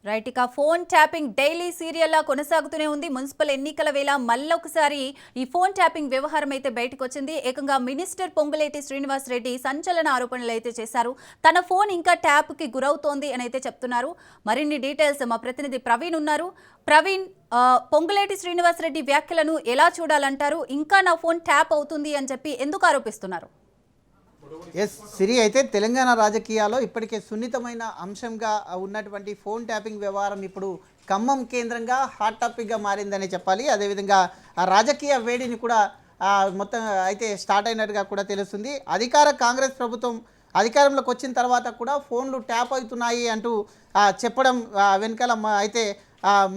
Right ఇక phone tapping daily సీరియల్లా కొనసాగుతూనే ఉంది. మున్సిపల్ ఎన్నికల వేళ మళ్ళొకసారి ఈ ఫోన్ ట్యాపింగ్ వ్యవహారం అయితే బయటకు వచ్చింది. ఏకంగా మినిస్టర్ పొంగులేటి శ్రీనివాస్ రెడ్డి సంచలన ఆరోపణలు అయితే చేశారు. తన ఫోన్ ఇంకా ట్యాప్ కి గురవుతోంది అని అయితే చెప్తున్నారు. మరిన్ని డీటెయిల్స్ మా ప్రతినిధి ప్రవీణ్ ఉన్నారు. ప్రవీణ్, పొంగులేటి శ్రీనివాస్ రెడ్డి వ్యాఖ్యలను ఎలా చూడాలంటారు? ఇంకా నా ఫోన్ ట్యాప్ అవుతుంది అని చెప్పి ఎందుకు ఆరోపిస్తున్నారు? సిరి అయితే తెలంగాణ రాజకీయాల్లో ఇప్పటికే సున్నితమైన అంశంగా ఉన్నటువంటి ఫోన్ ట్యాపింగ్ వ్యవహారం ఇప్పుడు ఖమ్మం కేంద్రంగా హాట్ టాపిక్గా మారిందని చెప్పాలి. అదేవిధంగా ఆ రాజకీయ వేడిని కూడా మొత్తం అయితే స్టార్ట్ అయినట్టుగా కూడా తెలుస్తుంది. కాంగ్రెస్ ప్రభుత్వం అధికారంలోకి వచ్చిన తర్వాత కూడా ఫోన్లు ట్యాప్ అవుతున్నాయి అంటూ చెప్పడం వెనకాల అయితే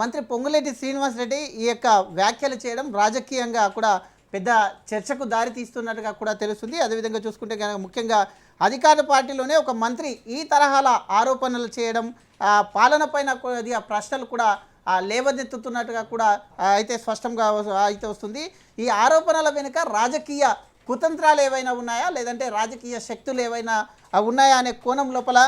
మంత్రి పొంగులేటి శ్రీనివాస్ రెడ్డి ఈ యొక్క వ్యాఖ్యలు చేయడం రాజకీయంగా కూడా పెద్ద చర్చకు దారి తీస్తున్నట్టుగా కూడా తెలుస్తుంది. అదేవిధంగా చూసుకుంటే కనుక ముఖ్యంగా అధికార పార్టీలోనే ఒక మంత్రి ఈ తరహాల ఆరోపణలు చేయడం, పాలన పైన ప్రశ్నలు కూడా లేవనెత్తుతున్నట్టుగా కూడా అయితే స్పష్టంగా అయితే వస్తుంది. ఈ ఆరోపణల వెనుక రాజకీయ కుతంత్రాలు ఏవైనా ఉన్నాయా, లేదంటే రాజకీయ శక్తులు ఏవైనా ఉన్నాయా అనే కోణం లోపల,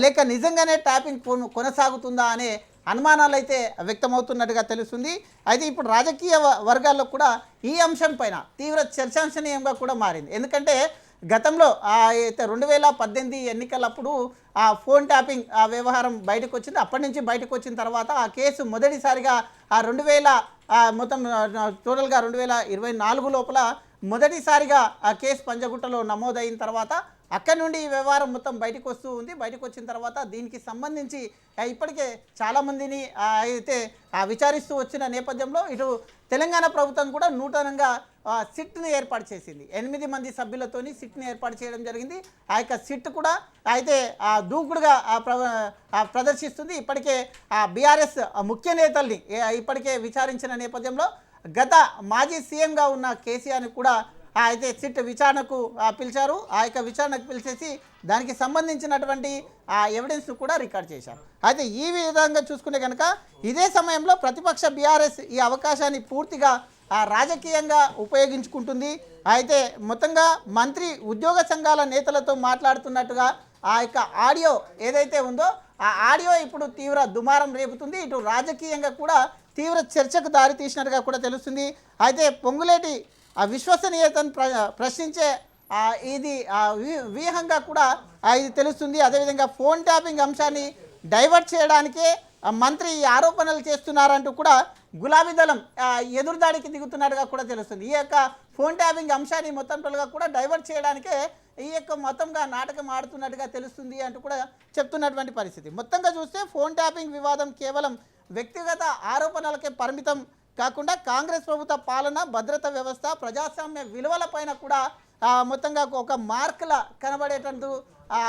లేక నిజంగానే ట్యాపింగ్ కొనసాగుతుందా అనే అనుమానాలు అయితే వ్యక్తమవుతున్నట్టుగా తెలుస్తుంది. అయితే ఇప్పుడు రాజకీయ వర్గాల్లో కూడా ఈ అంశం పైన తీవ్ర చర్చాంశనీయంగా కూడా మారింది. ఎందుకంటే గతంలో అయితే 2018 ఎన్నికలప్పుడు ఆ ఫోన్ ట్యాపింగ్ వ్యవహారం బయటకు వచ్చింది. అప్పటి నుంచి బయటకు వచ్చిన తర్వాత ఆ కేసు మొదటిసారిగా మొత్తం టోటల్గా 2024 లోపల మొదటిసారిగా ఆ కేసు పంజగుట్టలో నమోదైన తర్వాత అక్కడి నుండి ఈ వ్యవహారం మొత్తం బయటకు వస్తూ ఉంది. బయటకు వచ్చిన తర్వాత దీనికి సంబంధించి ఇప్పటికే చాలామందిని అయితే విచారిస్తూ వచ్చిన నేపథ్యంలో ఇటు తెలంగాణ ప్రభుత్వం కూడా నూతనంగా సిట్ని ఏర్పాటు చేసింది. 8 మంది సభ్యులతోని సిట్ని ఏర్పాటు చేయడం జరిగింది. ఆ యొక్క సిట్ కూడా అయితే దూకుడుగా ప్రదర్శిస్తుంది. ఇప్పటికే బీఆర్ఎస్ ముఖ్య నేతల్ని ఇప్పటికే విచారించిన నేపథ్యంలో గత మాజీ సీఎంగా ఉన్న కేసీఆర్ని కూడా అయితే సిట్ విచారణకు పిలిచారు. ఆ యొక్క విచారణకు పిలిచేసి దానికి సంబంధించినటువంటి ఎవిడెన్స్ కూడా రికార్డ్ చేశారు. అయితే ఈ విధంగా చూసుకుంటే కనుక ఇదే సమయంలో ప్రతిపక్ష బీఆర్ఎస్ ఈ అవకాశాన్ని పూర్తిగా రాజకీయంగా ఉపయోగించుకుంటుంది. అయితే మొత్తంగా మంత్రి ఉద్యోగ సంఘాల నేతలతో మాట్లాడుతున్నట్టుగా ఆ యొక్క ఆడియో ఏదైతే ఉందో ఆ ఆడియో ఇప్పుడు తీవ్ర దుమారం రేపుతుంది. ఇటు రాజకీయంగా కూడా తీవ్ర చర్చకు దారి తీసినట్టుగా కూడా తెలుస్తుంది. అయితే పొంగులేటి విశ్వసనీయతను ప్రశ్నించే ఇది వ్యూహంగా కూడా ఇది తెలుస్తుంది. అదేవిధంగా ఫోన్ ట్యాపింగ్ అంశాన్ని డైవర్ట్ చేయడానికే మంత్రి ఈ ఆరోపణలు చేస్తున్నారంటూ కూడా గులాబీ దళం ఎదురుదాడికి దిగుతున్నట్టుగా కూడా తెలుస్తుంది. ఈ యొక్క ఫోన్ ట్యాపింగ్ అంశాన్ని మొత్తం కూడా డైవర్ట్ చేయడానికే ఈ యొక్క మొత్తంగా నాటకం ఆడుతున్నట్టుగా తెలుస్తుంది అంటూ కూడా చెప్తున్నటువంటి పరిస్థితి. మొత్తంగా చూస్తే ఫోన్ ట్యాపింగ్ వివాదం కేవలం వ్యక్తిగత ఆరోపణలకే పరిమితం కాకుండా కాంగ్రెస్ ప్రభుత్వ పాలన, భద్రత వ్యవస్థ, ప్రజాస్వామ్య విలువలపైన కూడా మొత్తంగా ఒక మార్కుల కనబడేటందుకు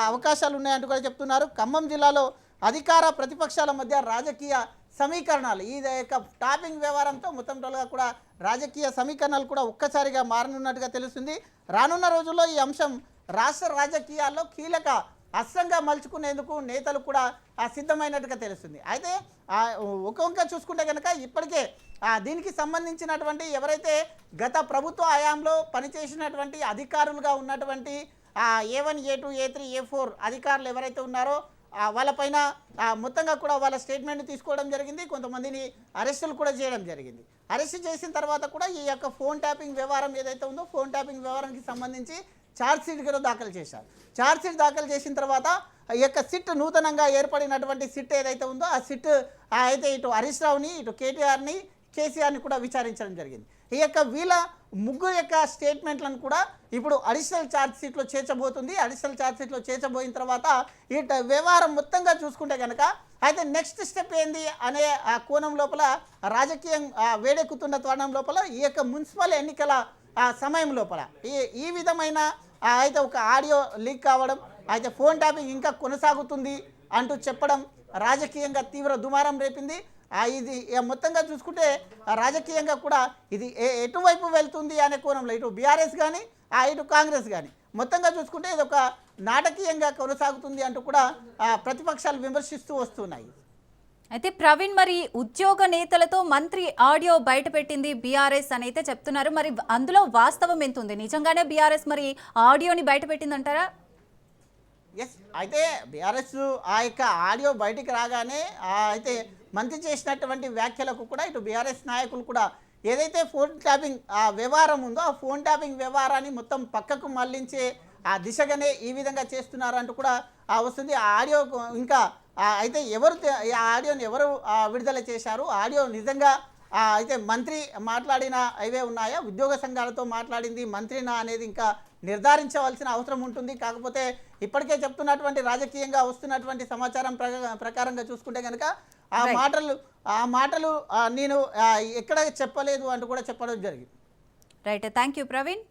అవకాశాలు ఉన్నాయంటూ కూడా చెప్తున్నారు. ఖమ్మం జిల్లాలో అధికార ప్రతిపక్షాల మధ్య రాజకీయ సమీకరణాలు ఈ యొక్క టాపింగ్ వ్యవహారంతో మొత్తం కూడా రాజకీయ సమీకరణాలు కూడా ఒక్కసారిగా మారనున్నట్టుగా తెలుస్తుంది. రానున్న రోజుల్లో ఈ అంశం రాష్ట్ర రాజకీయాల్లో కీలక అస్త్రంగా మలుచుకునేందుకు నేతలు కూడా సిద్ధమైనట్టుగా తెలుస్తుంది. అయితే ఒక వంక చూసుకుంటే కనుక ఇప్పటికే దీనికి సంబంధించినటువంటి ఎవరైతే గత ప్రభుత్వ హయాంలో పనిచేసినటువంటి అధికారులుగా ఉన్నటువంటి A1, A2, A3, A4 అధికారులు ఎవరైతే ఉన్నారో వాళ్ళపైన మొత్తంగా కూడా వాళ్ళ స్టేట్మెంట్ తీసుకోవడం జరిగింది. కొంతమందిని అరెస్టులు కూడా చేయడం జరిగింది. అరెస్ట్ చేసిన తర్వాత కూడా ఈ యొక్క ఫోన్ ట్యాపింగ్ వ్యవహారం ఏదైతే ఉందో ఫోన్ ట్యాపింగ్ వ్యవహారానికి సంబంధించి ఛార్జ్షీట్ కూడా దాఖలు చేశారు. ఛార్జ్షీట్ దాఖలు చేసిన తర్వాత ఈ యొక్క సిట్ నూతనంగా ఏర్పడినటువంటి సిట్ ఏదైతే ఉందో ఆ సిట్ అయితే ఇటు హరీష్ రావుని, ఇటు కేటీఆర్ని, కేసీఆర్ని కూడా విచారించడం జరిగింది. ఈ యొక్క వీళ్ళ ముగ్గురు యొక్క స్టేట్మెంట్లను కూడా ఇప్పుడు అడిషనల్ ఛార్జ్షీట్లో చేర్చబోతుంది. అడిషనల్ ఛార్జ్షీట్లో చేర్చబోయిన తర్వాత ఈ వ్యవహారం మొత్తంగా చూసుకుంటే కనుక అయితే నెక్స్ట్ స్టెప్ ఏంది అనే కోణం లోపల రాజకీయం వేడెక్కుతున్న తరుణం లోపల ఈ యొక్క మున్సిపల్ ఎన్నికల సమయం లోపల ఈ విధమైన అయితే ఒక ఆడియో లీక్ కావడం, అయితే ఫోన్ ట్యాపింగ్ ఇంకా కొనసాగుతుంది అంటూ చెప్పడం రాజకీయంగా తీవ్ర దుమారం రేపింది. ఇది మొత్తంగా చూసుకుంటే రాజకీయంగా కూడా ఇది ఎటువైపు వెళ్తుంది అనే కోణంలో ఇటు బీఆర్ఎస్ కానీ ఇటు కాంగ్రెస్ కానీ మొత్తంగా చూసుకుంటే ఇది ఒక నాటకీయంగా కొనసాగుతుంది అంటూ కూడా ప్రతిపక్షాలు విమర్శిస్తూ వస్తున్నాయి. అయితే ప్రవీణ్, మరి ఉద్యోగ నేతలతో మంత్రి ఆడియో బయట పెట్టింది బీఆర్ఎస్ అని అయితే చెప్తున్నారు. మరి అందులో వాస్తవం ఎంత ఉంది? నిజంగానే బీఆర్ఎస్ మరి ఆడియోని బయట పెట్టిందంటారా? ఎస్ అయితే బీఆర్ఎస్ ఆ యొక్క ఆడియో బయటికి రాగానే అయితే మంత్రి చేసినటువంటి వ్యాఖ్యలకు కూడా ఇటు బీఆర్ఎస్ నాయకులు కూడా ఏదైతే ఫోన్ ట్యాపింగ్ ఆ వ్యవహారం ఉందో ఆ ఫోన్ ట్యాపింగ్ వ్యవహారాన్ని మొత్తం పక్కకు మళ్లించే ఆ దిశగానే ఈ విధంగా చేస్తున్నారంటూ కూడా వస్తుంది. ఆ ఆడియో ఇంకా అయితే ఈ ఆడియోని ఎవరు విడుదల చేశారు, ఆడియో నిజంగా అయితే మంత్రి మాట్లాడిన అవే ఉన్నాయా, ఉద్యోగ సంఘాలతో మాట్లాడింది మంత్రినా అనేది ఇంకా నిర్ధారించవలసిన అవసరం ఉంటుంది. కాకపోతే ఇప్పటికే చెప్తున్నటువంటి రాజకీయంగా వస్తున్నటువంటి సమాచారం ప్రకారంగా చూసుకుంటే కనుక ఆ మాటలు నేను ఎక్కడ చెప్పలేదు అంటూ కూడా చెప్పడం జరిగింది. Right, thank you Praveen.